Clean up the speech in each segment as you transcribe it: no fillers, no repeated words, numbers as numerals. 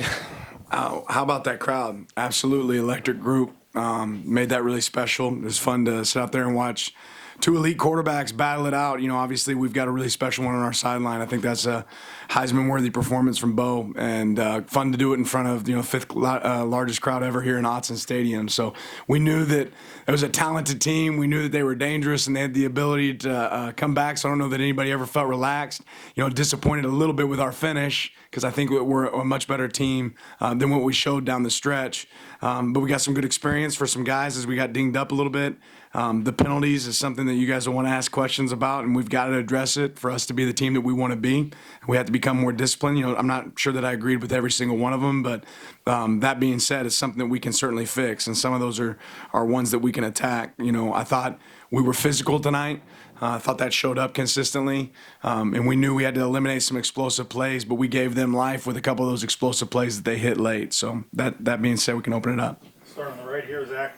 tonight, how about that crowd? Absolutely electric group. Made that really special. It was fun to sit out there and watch two elite quarterbacks battle it out. Obviously we've got a really special one on our sideline. I think that's a Heisman-worthy performance from Bo, and fun to do it in front of fifth largest crowd ever here in Autzen Stadium. So we knew that it was a talented team. We knew that they were dangerous and they had the ability to come back. So I don't know that anybody ever felt relaxed. Disappointed a little bit with our finish because I think we're a much better team than what we showed down the stretch. But we got some good experience for some guys as we got dinged up a little bit. The penalties is something that you guys will want to ask questions about, and we've got to address it for us to be the team that we want to be. We have to become more disciplined. I'm not sure that I agreed with every single one of them, but that being said, it's something that we can certainly fix, and some of those are ones that we can attack. I thought we were physical tonight. I thought that showed up consistently, and we knew we had to eliminate some explosive plays, but we gave them life with a couple of those explosive plays that they hit late. So that being said, we can open it up. Start on the right here, Zach.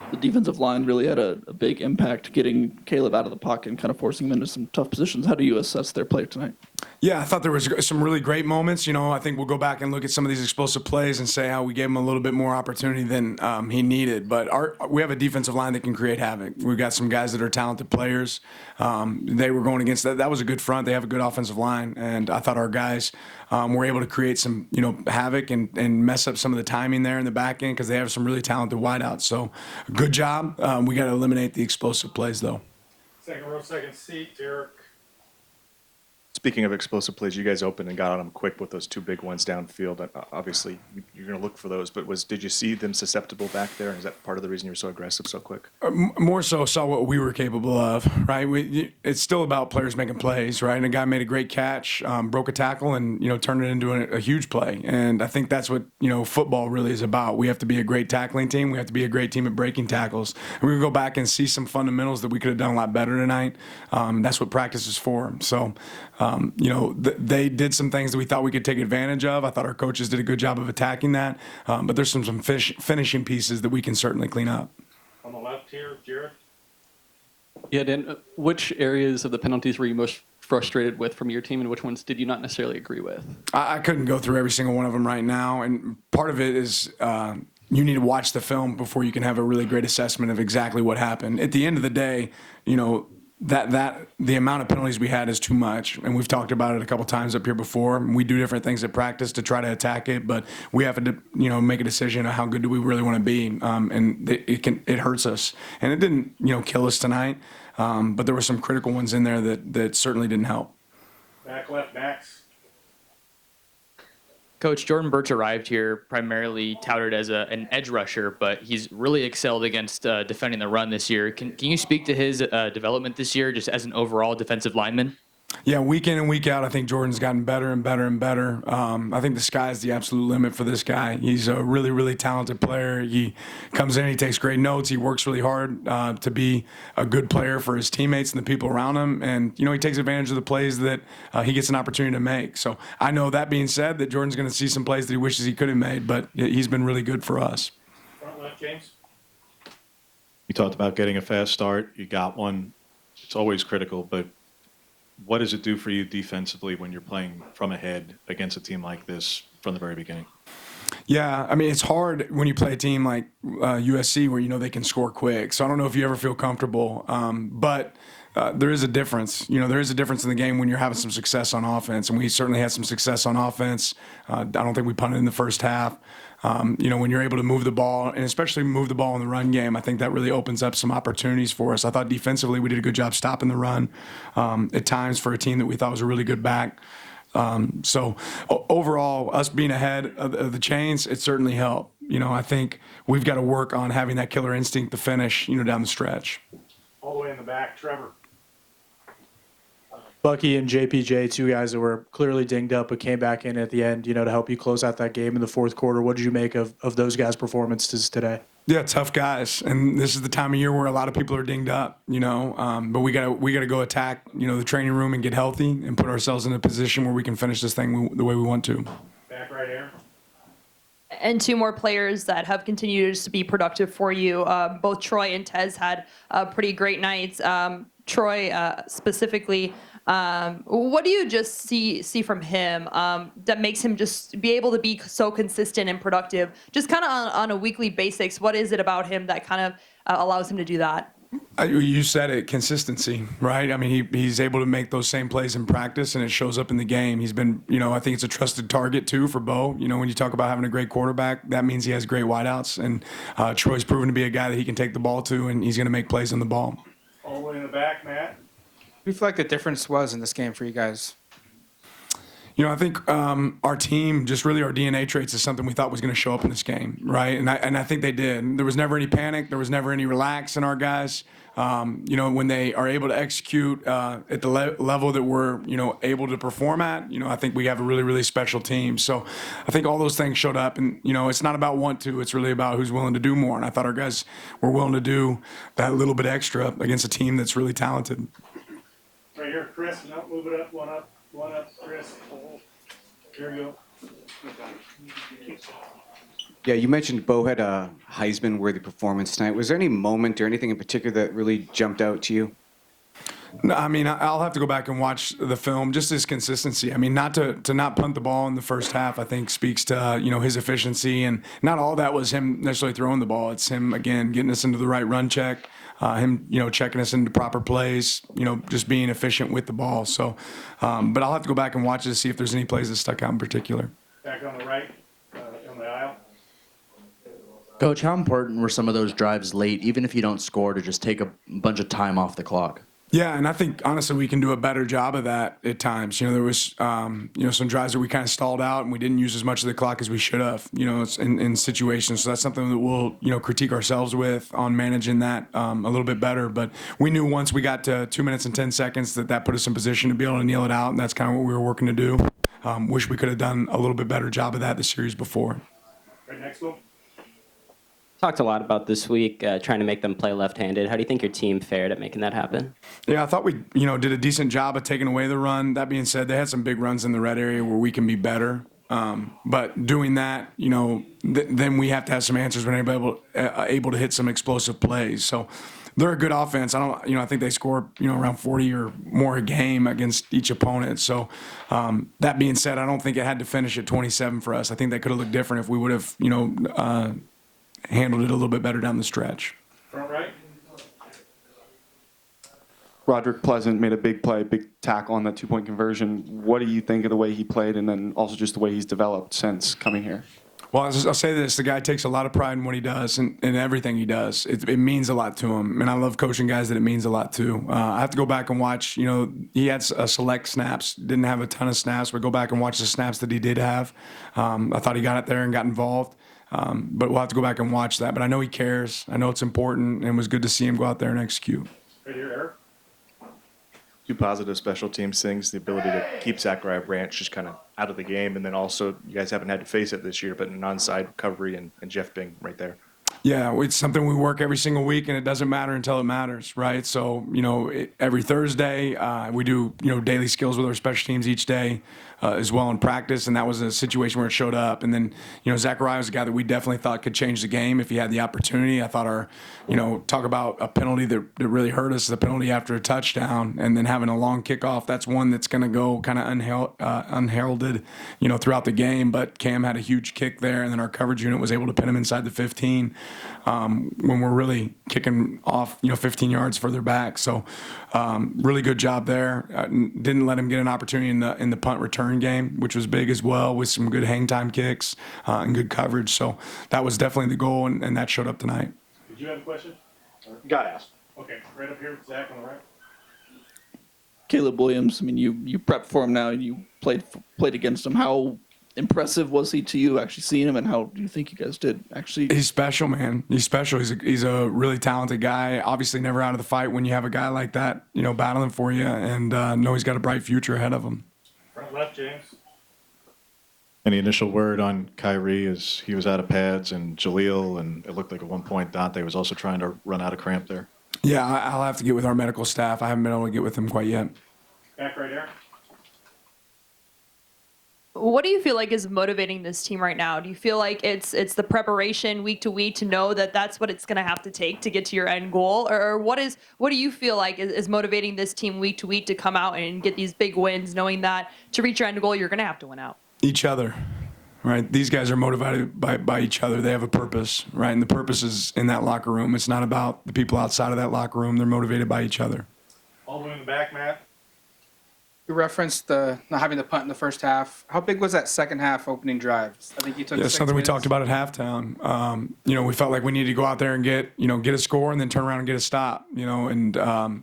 The defensive line really had a big impact getting Caleb out of the pocket and kind of forcing him into some tough positions. How do you assess their play tonight? Yeah, I thought there was some really great moments. I think we'll go back and look at some of these explosive plays and say how we gave him a little bit more opportunity than he needed. But we have a defensive line that can create havoc. We've got some guys that are talented players. They were going against that. That was a good front. They have a good offensive line. And I thought our guys were able to create some havoc and mess up some of the timing there in the back end because they have some really talented wideouts. So good job. We got to eliminate the explosive plays, though. Second row, second seat, Derek. Speaking of explosive plays, you guys opened and got on them quick with those two big ones downfield. Obviously, you're going to look for those, but did you see them susceptible back there? And is that part of the reason you were so aggressive so quick? More so saw what we were capable of, right? It's still about players making plays, right? And a guy made a great catch, broke a tackle, and turned it into a huge play. And I think that's what football really is about. We have to be a great tackling team. We have to be a great team at breaking tackles. And we're going to go back and see some fundamentals that we could have done a lot better tonight. That's what practice is for. So. They did some things that we thought we could take advantage of. I thought our coaches did a good job of attacking that. But there's some finishing pieces that we can certainly clean up. On the left here, Jared. Yeah, Dan, which areas of the penalties were you most frustrated with from your team, and which ones did you not necessarily agree with? I couldn't go through every single one of them right now. And part of it is you need to watch the film before you can have a really great assessment of exactly what happened. At the end of the day, that the amount of penalties we had is too much, and we've talked about it a couple times up here before. We do different things at practice to try to attack it, but we have to make a decision of how good do we really want to be, and it hurts us, and it didn't kill us tonight, but there were some critical ones in there that certainly didn't help. Back left, Max. Coach, Jordan Burch arrived here primarily touted as an edge rusher, but he's really excelled against defending the run this year. Can you speak to his development this year just as an overall defensive lineman? Yeah, week in and week out, I think Jordan's gotten better and better and better. I think the sky's the absolute limit for this guy. He's a really, really talented player. He comes in, he takes great notes. He works really hard to be a good player for his teammates and the people around him. And, he takes advantage of the plays that he gets an opportunity to make. So I know that being said that Jordan's going to see some plays that he wishes he could have made, but he's been really good for us. Front left, James. You talked about getting a fast start. You got one. It's always critical, but what does it do for you defensively when you're playing from ahead against a team like this from the very beginning? Yeah, I mean, it's hard when you play a team like USC where they can score quick. So I don't know if you ever feel comfortable, but there is a difference. There is a difference in the game when you're having some success on offense, and we certainly had some success on offense. I don't think we punted in the first half. When you're able to move the ball, and especially move the ball in the run game, I think that really opens up some opportunities for us. I thought defensively we did a good job stopping the run at times for a team that we thought was a really good back. So overall, us being ahead of the chains, it certainly helped. I think we've got to work on having that killer instinct to finish, down the stretch. All the way in the back, Trevor. Bucky and JPJ, two guys that were clearly dinged up but came back in at the end, to help you close out that game in the fourth quarter. What did you make of those guys' performances today? Yeah, tough guys, and this is the time of year where a lot of people are dinged up, but we gotta go attack, the training room and get healthy and put ourselves in a position where we can finish this thing the way we want to. Back right here. And two more players that have continued to be productive for you. Both Troy and Tez had pretty great nights. Troy specifically What do you just see from him that makes him just be able to be so consistent and productive, just kind of on a weekly basis? What is it about him that kind of allows him to do that? You said it, consistency, right? I mean, he's able to make those same plays in practice, and it shows up in the game. He's been, I think it's a trusted target, too, for Bo. When you talk about having a great quarterback, that means he has great wideouts, and Troy's proven to be a guy that he can take the ball to, and he's going to make plays on the ball. All the way in the back, Matt. What do you feel like the difference was in this game for you guys? I think our team, just really our DNA traits, is something we thought was going to show up in this game, right? And I think they did. There was never any panic. There was never any relax in our guys. When they are able to execute at the level that we're, able to perform at, I think we have a really, really special team. So I think all those things showed up. And, it's not about want to. It's really about who's willing to do more. And I thought our guys were willing to do that little bit extra against a team that's really talented. Right here, Chris. No, move it up. One up, Chris. Here you go. Yeah, you mentioned Bo had a Heisman-worthy performance tonight. Was there any moment or anything in particular that really jumped out to you? No, I mean, I'll have to go back and watch the film. Just his consistency. I mean, not to not punt the ball in the first half, I think speaks to his efficiency, and not all that was him necessarily throwing the ball. It's him again getting us into the right run check, him checking us into proper plays, just being efficient with the ball. So, but I'll have to go back and watch it to see if there's any plays that stuck out in particular. Back on the right, on the aisle. Coach, how important were some of those drives late, even if you don't score, to just take a bunch of time off the clock? Yeah, and I think honestly we can do a better job of that at times. There was some drives that we kind of stalled out and we didn't use as much of the clock as we should have. In situations. So that's something that we'll critique ourselves with on managing that a little bit better. But we knew once we got to 2 minutes and 10 seconds that put us in position to be able to kneel it out, and that's kind of what we were working to do. Wish we could have done a little bit better job of that the series before. Right next to him. Talked a lot about this week trying to make them play left-handed. How do you think your team fared at making that happen? Yeah, I thought we did a decent job of taking away the run. That being said, they had some big runs in the red area where we can be better. But doing that, then we have to have some answers when anybody able to hit some explosive plays. So they're a good offense. I think they score around 40 or more a game against each opponent. So that being said, I don't think it had to finish at 27 for us. I think that could have looked different if we would have handled it a little bit better down the stretch. Front right. Rodney Pleasant made a big play, big tackle on that two-point conversion. What do you think of the way he played and then also just the way he's developed since coming here? Well, I'll say this. The guy takes a lot of pride in what he does and everything he does. It means a lot to him. And I love coaching guys that it means a lot to. I have to go back and watch. He had select snaps, didn't have a ton of snaps, but go back and watch the snaps that he did have. I thought he got it there and got involved. But we'll have to go back and watch that. But I know he cares. I know it's important, and it was good to see him go out there and execute. Right here, Eric. Two positive special teams things, the ability to keep Zachariah Branch just kind of out of the game, and then also you guys haven't had to face it this year, but an onside recovery and Jeff Bing right there. Yeah, it's something we work every single week, and it doesn't matter until it matters, right? So, every Thursday we do, daily skills with our special teams each day as well in practice, and that was a situation where it showed up. And then, Zachariah was a guy that we definitely thought could change the game if he had the opportunity. I thought our, talk about a penalty that really hurt us, the penalty after a touchdown, and then having a long kickoff, that's one that's going to go kind of unheralded, throughout the game. But Cam had a huge kick there, and then our coverage unit was able to pin him inside the 15. When we're really kicking off, 15 yards further back. So really good job there. Didn't let him get an opportunity in the punt return game, which was big as well, with some good hang time kicks and good coverage. So that was definitely the goal, and that showed up tonight. Did you have a question? Got asked. Okay, right up here, Zach on the right. Caleb Williams, I mean, you prepped for him now, and you played against him. How impressive was he to you, actually seeing him, and how do you think you guys did actually? He's special, man. He's special. He's a really talented guy. Obviously never out of the fight when you have a guy like that, battling for you, and know he's got a bright future ahead of him. Front left, James. Any initial word on Kyrie as he was out of pads and Jaleel, and it looked like at one point Dante was also trying to run out of cramp there? Yeah, I'll have to get with our medical staff. I haven't been able to get with him quite yet. Back right there. What do you feel like is motivating this team right now? Do you feel like it's the preparation week to week to know that that's what it's going to have to take to get to your end goal, or what do you feel like is motivating this team week to week to come out and get these big wins, knowing that to reach your end goal you're going to have to win out? Each other, right? These guys are motivated by each other. They have a purpose, right? And the purpose is in that locker room. It's not about the people outside of that locker room. They're motivated by each other. All the way in the back, Matt. You referenced the not having the punt in the first half. How big was that second half opening drive? I think you took. Yeah, 6 something we minutes. talked about at halftime. We felt like we needed to go out there and get a score and then turn around and get a stop. And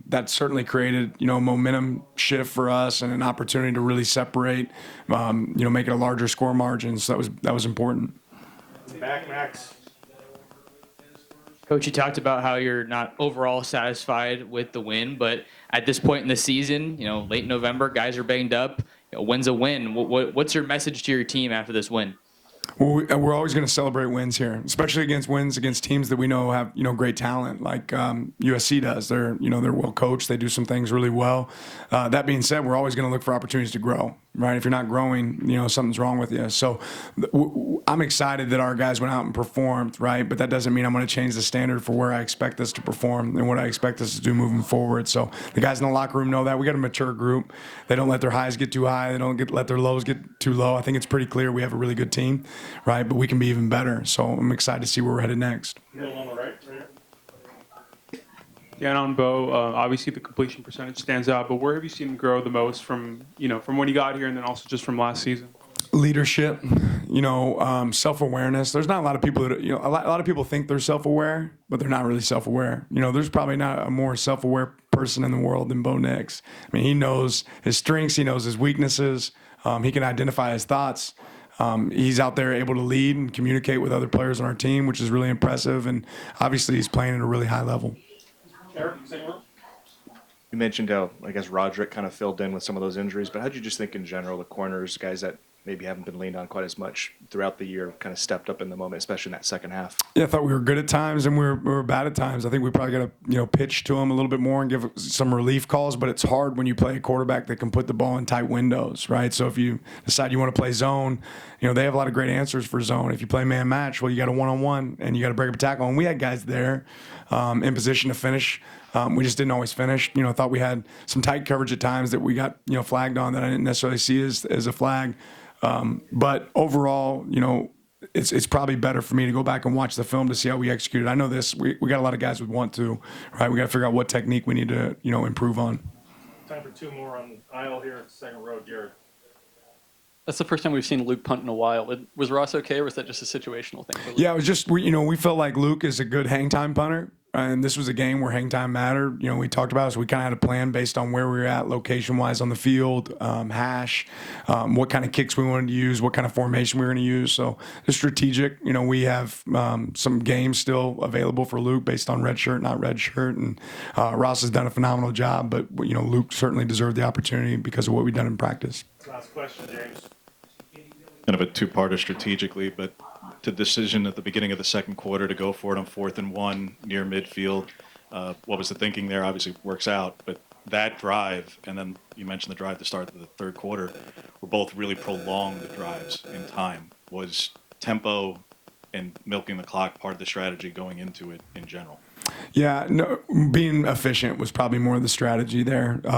that certainly created, a momentum shift for us and an opportunity to really separate, make it a larger score margin. So that was important. Back, Max. Coach, you talked about how you're not overall satisfied with the win, but at this point in the season, late November, guys are banged up. Win's a win. What's your message to your team after this win? Well, we're always going to celebrate wins here, especially wins against teams that we know have great talent, like USC does. They're well coached. They do some things really well. That being said, we're always going to look for opportunities to grow. Right? If you're not growing, something's wrong with you. So I'm excited that our guys went out and performed, right? But that doesn't mean I'm going to change the standard for where I expect us to perform and what I expect us to do moving forward. So the guys in the locker room know that. We got a mature group. They don't let their highs get too high. They don't let their lows get too low. I think it's pretty clear we have a really good team, right? But we can be even better. So I'm excited to see where we're headed next. Middle on the right. Dan, on Bo, obviously the completion percentage stands out, but where have you seen him grow the most from when he got here and then also just from last season? Leadership, self-awareness. There's not a lot of people that, a lot of people think they're self-aware, but they're not really self-aware. There's probably not a more self-aware person in the world than Bo Nix. I mean, he knows his strengths, he knows his weaknesses, he can identify his thoughts. He's out there able to lead and communicate with other players on our team, which is really impressive, and obviously he's playing at a really high level. You mentioned how, I guess, Roderick kind of filled in with some of those injuries, but how did you just think in general the corners, guys that maybe haven't been leaned on quite as much throughout the year, kind of stepped up in the moment, especially in that second half? Yeah, I thought we were good at times and we were bad at times. I think we probably got to pitch to them a little bit more and give some relief calls. But it's hard when you play a quarterback that can put the ball in tight windows, right? So if you decide you want to play zone, they have a lot of great answers for zone. If you play man match, well, you got a one-on-one and you got to break up a tackle. And we had guys there in position to finish. We just didn't always finish. I thought we had some tight coverage at times that we got flagged on that I didn't necessarily see as a flag. But overall, it's probably better for me to go back and watch the film to see how we executed. I know this. We got a lot of guys who want to, right? We got to figure out what technique we need to, improve on. Time for two more on the aisle here, second row, Garrett. That's the first time we've seen Luke punt in a while. Was Ross okay, or was that just a situational thing for Luke? Yeah, it was just, we felt like Luke is a good hang time punter. And this was a game where hang time mattered. We talked about it, so we kind of had a plan based on where we were at location-wise on the field, hash, what kind of kicks we wanted to use, what kind of formation we were going to use. So it's strategic. We have some games still available for Luke based on red shirt, not red shirt. And Ross has done a phenomenal job, but, Luke certainly deserved the opportunity because of what we've done in practice. Last question, James. Kind of a two-parter strategically, but the decision at the beginning of the second quarter to go for it on 4th and 1 near midfield, what was the thinking there? Obviously works out, but that drive, and then you mentioned the drive to start the third quarter, were both really prolonged drives in time. Was tempo and milking the clock part of the strategy going into it in general? Yeah, no, being efficient was probably more of the strategy there. But,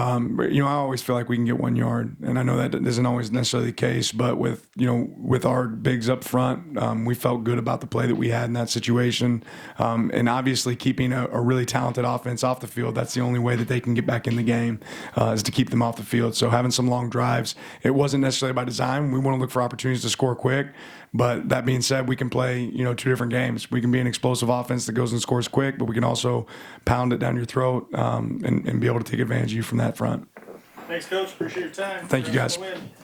I always feel like we can get 1 yard, and I know that isn't always necessarily the case. But with our bigs up front, we felt good about the play that we had in that situation. And obviously, keeping a really talented offense off the field, that's the only way that they can get back in the game is to keep them off the field. So having some long drives, it wasn't necessarily by design. We want to look for opportunities to score quick. But that being said, we can play, two different games. We can be an explosive offense that goes and scores quick, but we can also pound it down your throat and be able to take advantage of you from that front. Thanks, Coach. Appreciate your time. Thank you, guys. Congrats on the win.